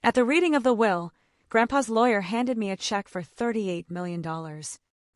At the reading of the will, Grandpa's lawyer handed me a check for $38 million.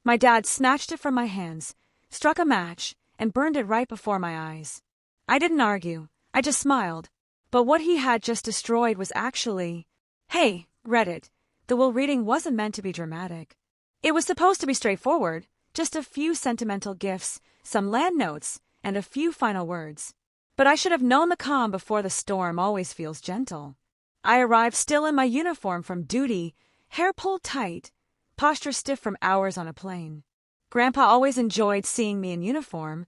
My dad snatched it from my hands, struck a match, and burned it right before my eyes. I didn't argue. I just smiled. But what he had just destroyed was actually... Hey, read it. The will reading wasn't meant to be dramatic. It was supposed to be straightforward, just a few sentimental gifts, some land notes, and a few final words. But I should have known the calm before the storm always feels gentle. I arrived still in my uniform from duty, hair pulled tight, posture stiff from hours on a plane. Grandpa always enjoyed seeing me in uniform.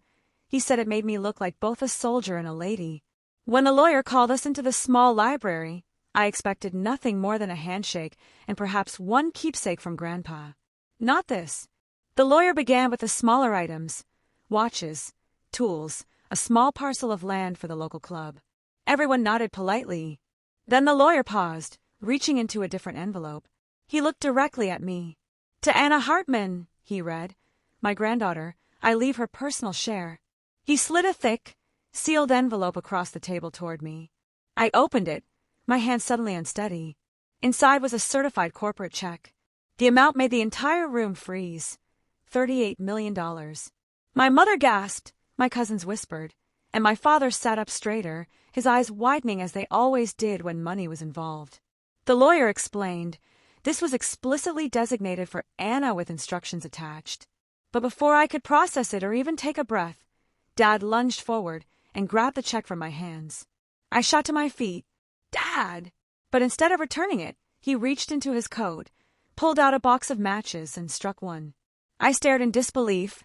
He said it made me look like both a soldier and a lady. When the lawyer called us into the small library, I expected nothing more than a handshake and perhaps one keepsake from Grandpa. Not this. The lawyer began with the smaller items: watches, tools, a small parcel of land for the local club. Everyone nodded politely. Then the lawyer paused, reaching into a different envelope. He looked directly at me. "To Anna Hartman," he read. "My granddaughter. I leave her personal share." He slid a thick, sealed envelope across the table toward me. I opened it, my hand suddenly unsteady. Inside was a certified corporate check. The amount made the entire room freeze. $38 million. My mother gasped, my cousins whispered, and my father sat up straighter, his eyes widening as they always did when money was involved. The lawyer explained this was explicitly designated for Anna with instructions attached. But before I could process it or even take a breath, Dad lunged forward and grabbed the check from my hands. I shot to my feet. "Dad!" But instead of returning it, he reached into his coat, pulled out a box of matches, and struck one. I stared in disbelief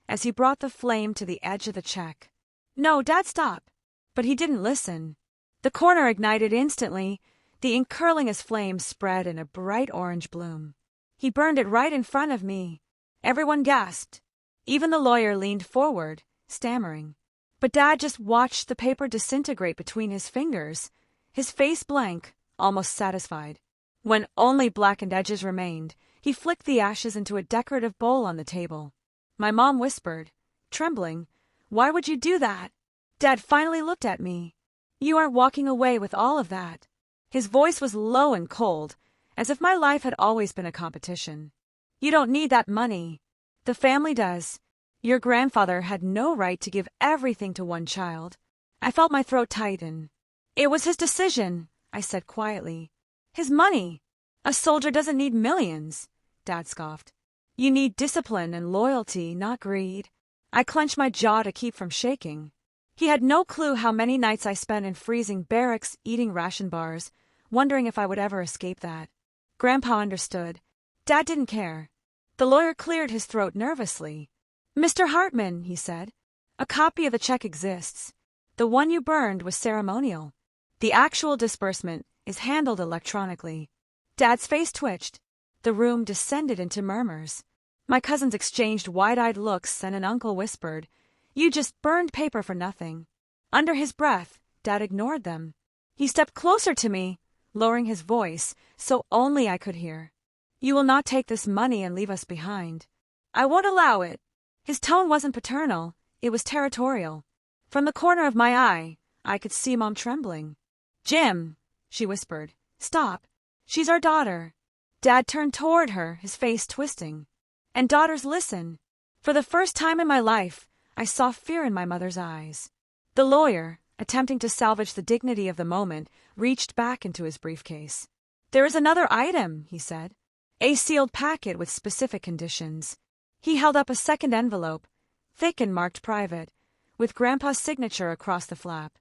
as he brought the flame to the edge of the check. "No, Dad, stop!" But he didn't listen. The corner ignited instantly, the ink curling as flames spread in a bright orange bloom. He burned it right in front of me. Everyone gasped. Even the lawyer leaned forward, stammering. But Dad just watched the paper disintegrate between his fingers, his face blank, almost satisfied. When only blackened edges remained, he flicked the ashes into a decorative bowl on the table. My mom whispered, trembling, "Why would you do that?" Dad finally looked at me. "You aren't walking away with all of that." His voice was low and cold, as if my life had always been a competition. "You don't need that money. The family does. Your grandfather had no right to give everything to one child." I felt my throat tighten. "It was his decision," I said quietly. "His money. A soldier doesn't need millions," Dad scoffed. "You need discipline and loyalty, not greed." I clenched my jaw to keep from shaking. He had no clue how many nights I spent in freezing barracks eating ration bars, wondering if I would ever escape that. Grandpa understood. Dad didn't care. The lawyer cleared his throat nervously. "Mr. Hartman," he said, "a copy of the check exists. The one you burned was ceremonial. The actual disbursement is handled electronically." Dad's face twitched. The room descended into murmurs. My cousins exchanged wide-eyed looks and an uncle whispered, "You just burned paper for nothing." Under his breath, Dad ignored them. He stepped closer to me, lowering his voice so only I could hear. "You will not take this money and leave us behind." "I won't allow it." His tone wasn't paternal, it was territorial. From the corner of my eye, I could see Mom trembling. "Jim," she whispered, "stop. She's our daughter." Dad turned toward her, his face twisting. "And daughters listen." For the first time in my life, I saw fear in my mother's eyes. The lawyer, attempting to salvage the dignity of the moment, reached back into his briefcase. "There is another item," he said. "A sealed packet with specific conditions." He held up a second envelope, thick and marked private, with Grandpa's signature across the flap.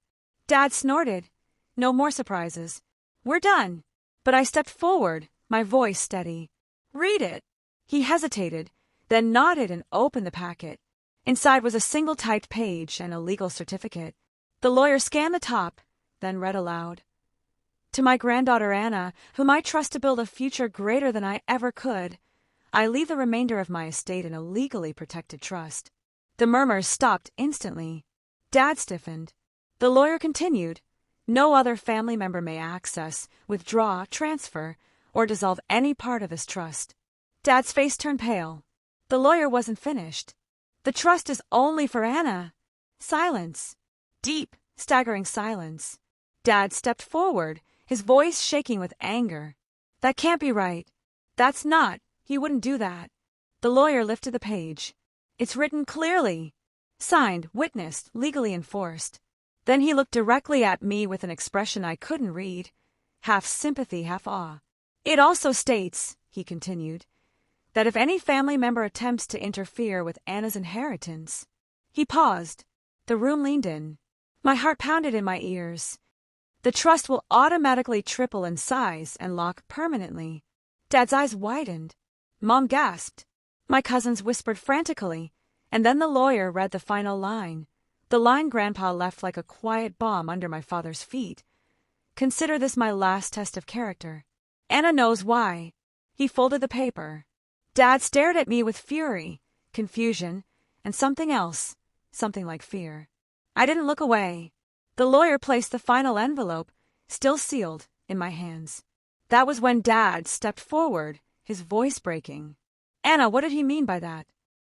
Dad snorted. "No more surprises. We're done." But I stepped forward, my voice steady. "Read it." He hesitated, then nodded and opened the packet. Inside was a single typed page and a legal certificate. The lawyer scanned the top, then read aloud. "To my granddaughter Anna, whom I trust to build a future greater than I ever could, I leave the remainder of my estate in a legally protected trust." The murmurs stopped instantly. Dad stiffened. The lawyer continued, "No other family member may access, withdraw, transfer, or dissolve any part of this trust." Dad's face turned pale. The lawyer wasn't finished. "The trust is only for Anna." Silence. Deep, staggering silence. Dad stepped forward, his voice shaking with anger. That can't be right. That's not. He wouldn't do that. The lawyer lifted the page. It's written clearly. Signed, witnessed, legally enforced. Then he looked directly at me with an expression I couldn't read, half sympathy, half awe. It also states, he continued, that if any family member attempts to interfere with Anna's inheritance. He paused. The room leaned in. My heart pounded in my ears. The trust will automatically triple in size and lock permanently. Dad's eyes widened. Mom gasped. My cousins whispered frantically, and then the lawyer read the final line, the line Grandpa left like a quiet bomb under my father's feet. Consider this my last test of character. Anna knows why. He folded the paper. Dad stared at me with fury, confusion, and something else, something like fear. I didn't look away. The lawyer placed the final envelope, still sealed, in my hands. That was when Dad stepped forward, his voice breaking. Anna, what did he mean by that?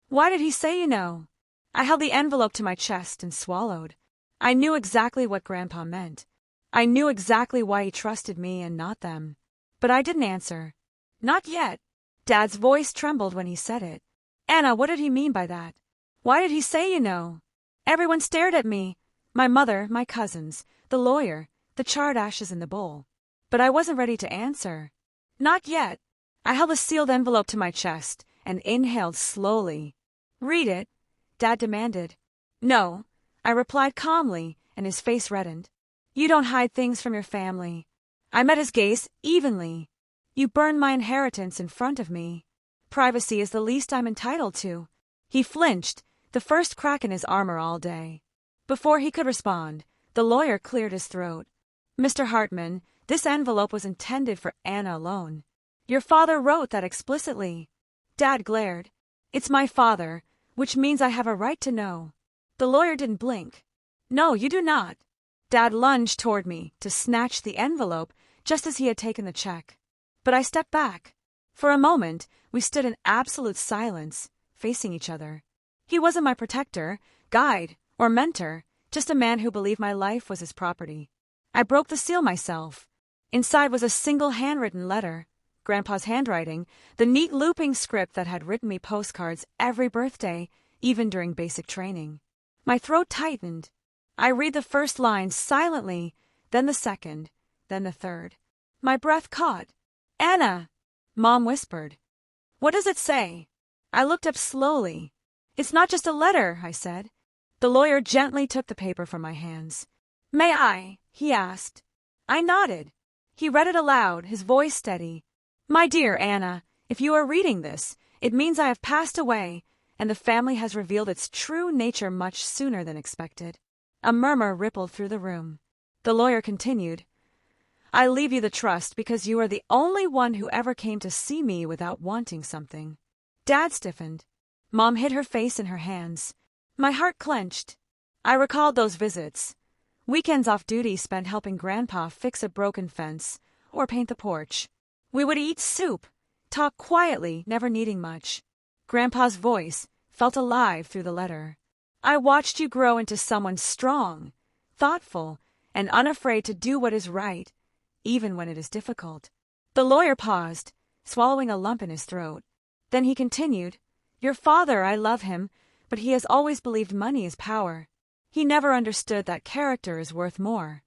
Why did he say you know? I held the envelope to my chest and swallowed. I knew exactly what Grandpa meant. I knew exactly why he trusted me and not them. But I didn't answer. Not yet. Dad's voice trembled when he said it. Anna, what did he mean by that? Why did he say you know? Everyone stared at me. My mother, my cousins, the lawyer, the charred ashes in the bowl. But I wasn't ready to answer. Not yet. I held the sealed envelope to my chest and inhaled slowly. Read it, Dad demanded. No, I replied calmly, and his face reddened. You don't hide things from your family. I met his gaze evenly. You burned my inheritance in front of me. Privacy is the least I'm entitled to. He flinched, the first crack in his armor all day. Before he could respond, the lawyer cleared his throat. Mr. Hartman, this envelope was intended for Anna alone. Your father wrote that explicitly. Dad glared. It's my father, which means I have a right to know. The lawyer didn't blink. No, you do not. Dad lunged toward me to snatch the envelope just as he had taken the check. But I stepped back. For a moment, we stood in absolute silence, facing each other. He wasn't my protector, guide, or mentor, just a man who believed my life was his property. I broke the seal myself. Inside was a single handwritten letter, Grandpa's handwriting, the neat looping script that had written me postcards every birthday, even during basic training. My throat tightened. I read the first line silently, then the second, then the third. My breath caught. Anna! Mom whispered. What does it say? I looked up slowly. It's not just a letter, I said. The lawyer gently took the paper from my hands. May I? He asked. I nodded. He read it aloud, his voice steady. My dear Anna, if you are reading this, it means I have passed away, and the family has revealed its true nature much sooner than expected. A murmur rippled through the room. The lawyer continued. I leave you the trust because you are the only one who ever came to see me without wanting something. Dad stiffened. Mom hid her face in her hands. My heart clenched. I recalled those visits. Weekends off duty spent helping Grandpa fix a broken fence or paint the porch. We would eat soup, talk quietly, never needing much. Grandpa's voice felt alive through the letter. I watched you grow into someone strong, thoughtful, and unafraid to do what is right, even when it is difficult. The lawyer paused, swallowing a lump in his throat. Then he continued, Your father, I love him, but he has always believed money is power. He never understood that character is worth more.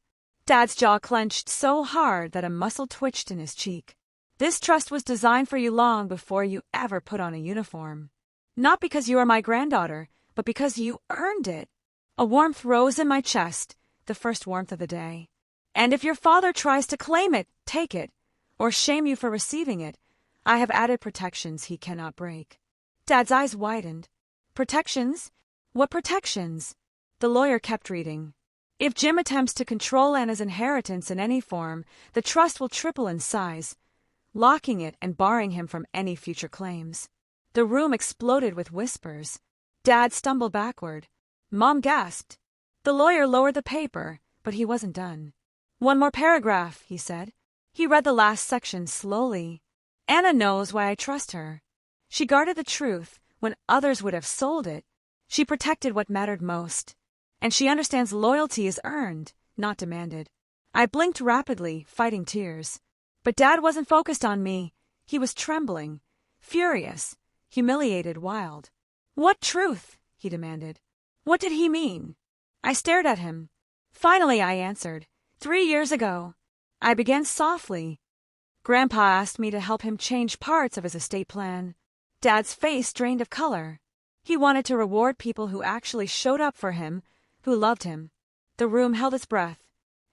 Dad's jaw clenched so hard that a muscle twitched in his cheek. This trust was designed for you long before you ever put on a uniform. Not because you are my granddaughter, but because you earned it. A warmth rose in my chest, the first warmth of the day. And if your father tries to claim it, take it, or shame you for receiving it, I have added protections he cannot break. Dad's eyes widened. Protections? What protections? The lawyer kept reading. If Jim attempts to control Anna's inheritance in any form, the trust will triple in size, locking it and barring him from any future claims. The room exploded with whispers. Dad stumbled backward. Mom gasped. The lawyer lowered the paper, but he wasn't done. One more paragraph, he said. He read the last section slowly. Anna knows why I trust her. She guarded the truth when others would have sold it. She protected what mattered most. And she understands loyalty is earned, not demanded. I blinked rapidly, fighting tears. But Dad wasn't focused on me. He was trembling, furious, humiliated, wild. "What truth?" he demanded. What did he mean? I stared at him. Finally, I answered. 3 years ago. I began softly. Grandpa asked me to help him change parts of his estate plan. Dad's face drained of color. He wanted to reward people who actually showed up for him, who loved him. The room held its breath.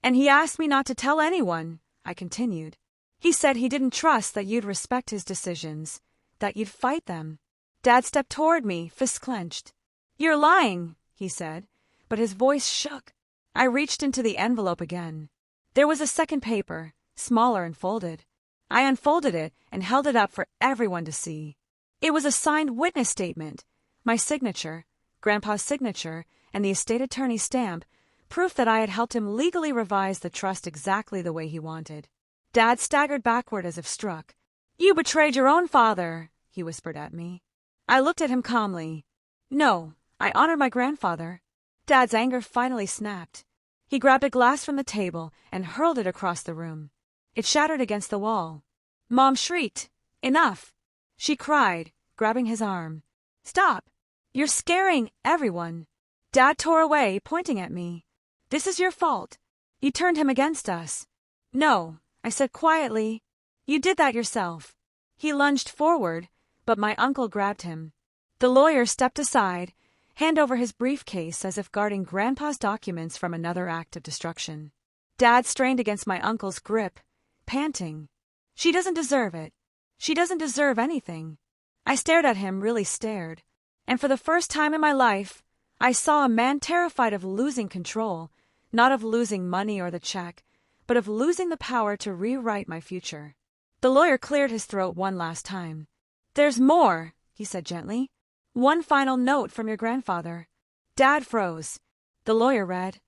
"And he asked me not to tell anyone," I continued. "He said he didn't trust that you'd respect his decisions, that you'd fight them." Dad stepped toward me, fists clenched. "You're lying," he said, but his voice shook. I reached into the envelope again. There was a second paper, smaller and folded. I unfolded it and held it up for everyone to see. It was a signed witness statement. My signature, Grandpa's signature, and the estate attorney's stamp, proof that I had helped him legally revise the trust exactly the way he wanted. Dad staggered backward as if struck. "You betrayed your own father," he whispered at me. I looked at him calmly. "No, I honor my grandfather." Dad's anger finally snapped. He grabbed a glass from the table and hurled it across the room. It shattered against the wall. Mom shrieked. "Enough!" She cried, grabbing his arm. "Stop! You're scaring everyone." Dad tore away, pointing at me. "This is your fault. You turned him against us." "No," I said quietly. "You did that yourself." He lunged forward, but my uncle grabbed him. The lawyer stepped aside, hand over his briefcase as if guarding Grandpa's documents from another act of destruction. Dad strained against my uncle's grip, panting. "She doesn't deserve it. She doesn't deserve anything." I stared at him, really stared. And for the first time in my life, I saw a man terrified of losing control, not of losing money or the check, but of losing the power to rewrite my future. The lawyer cleared his throat one last time. "There's more," he said gently. "One final note from your grandfather." Dad froze. The lawyer read,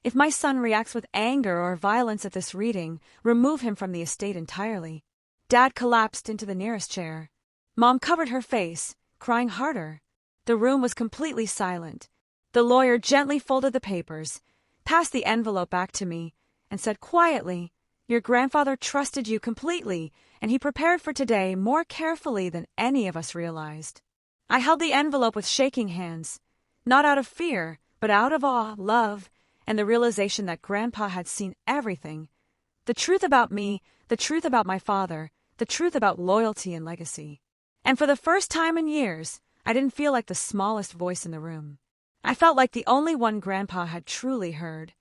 "If my son reacts with anger or violence at this reading, remove him from the estate entirely." Dad collapsed into the nearest chair. Mom covered her face, crying harder. The room was completely silent. The lawyer gently folded the papers, passed the envelope back to me, and said quietly, "Your grandfather trusted you completely, and he prepared for today more carefully than any of us realized." I held the envelope with shaking hands, not out of fear, but out of awe, love, and the realization that Grandpa had seen everything. The truth about me, the truth about my father, the truth about loyalty and legacy. And for the first time in years, I didn't feel like the smallest voice in the room. I felt like the only one Grandpa had truly heard.